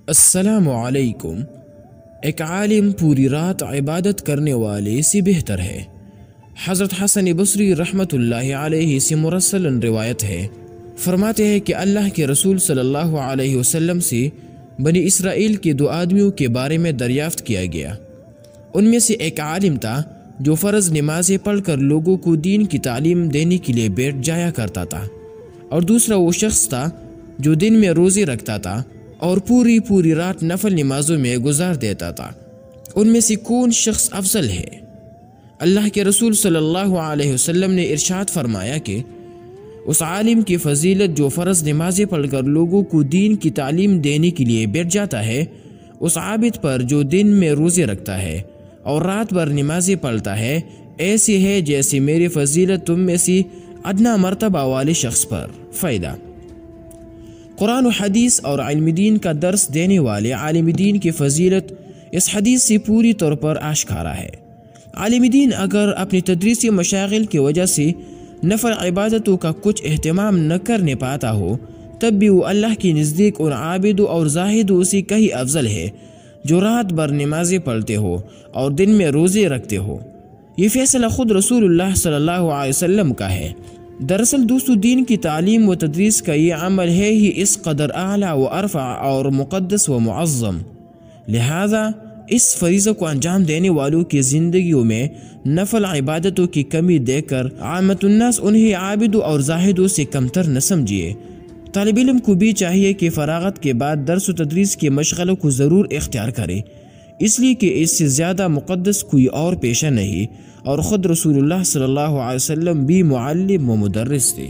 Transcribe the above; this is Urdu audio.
السلام علیکم۔ ایک عالم پوری رات عبادت کرنے والے سے بہتر ہے۔ حضرت حسن بصری رحمۃ اللہ علیہ سے مرسل روایت ہے، فرماتے ہیں کہ اللہ کے رسول صلی اللہ علیہ وسلم سے بنی اسرائیل کے 2 آدمیوں کے بارے میں دریافت کیا گیا۔ ان میں سے ایک عالم تھا جو فرض نمازیں پڑھ کر لوگوں کو دین کی تعلیم دینے کے لیے بیٹھ جایا کرتا تھا، اور دوسرا وہ شخص تھا جو دن میں روزے رکھتا تھا اور پوری رات نفل نمازوں میں گزار دیتا تھا۔ ان میں سے کون شخص افضل ہے؟ اللہ کے رسول صلی اللہ علیہ وسلم نے ارشاد فرمایا کہ اس عالم کی فضیلت جو فرض نمازیں پڑھ کر لوگوں کو دین کی تعلیم دینے کے لیے بیٹھ جاتا ہے، اس عابد پر جو دن میں روزے رکھتا ہے اور رات بھر نمازیں پڑھتا ہے، ایسی ہے جیسے میری فضیلت تم میں سے ادنا مرتبہ والے شخص پر۔ فائدہ: قرآن و حدیث اور علم دین کا درس دینے والے عالم دین کی فضیلت اس حدیث سے پوری طور پر آشکارا ہے۔ عالم دین اگر اپنی تدریسی مشاغل کی وجہ سے نفل عبادتوں کا کچھ اہتمام نہ کرنے پاتا ہو، تب بھی وہ اللہ کے نزدیک ان عابدوں اور زاہدوں سے کہیں افضل ہے جو رات بھر نمازیں پڑھتے ہو اور دن میں روزے رکھتے ہو۔ یہ فیصلہ خود رسول اللہ صلی اللہ علیہ وسلم کا ہے۔ دراصل دوستو، دین کی تعلیم و تدریس کا یہ عمل ہے ہی اس قدر اعلیٰ و ارفع اور مقدس و معظم، لہذا اس فریضہ کو انجام دینے والوں کی زندگیوں میں نفل عبادتوں کی کمی دیکھ کر عامت الناس انہیں عابدوں اور زاہدوں سے کمتر نہ سمجھیے۔ طالب علم کو بھی چاہیے کہ فراغت کے بعد درس و تدریس کے مشغلوں کو ضرور اختیار کرے، اس لیے کہ اس سے زیادہ مقدس کوئی اور پیشہ نہیں، اور خود رسول اللہ صلی اللہ علیہ وسلم بھی معلم و مدرس تھے۔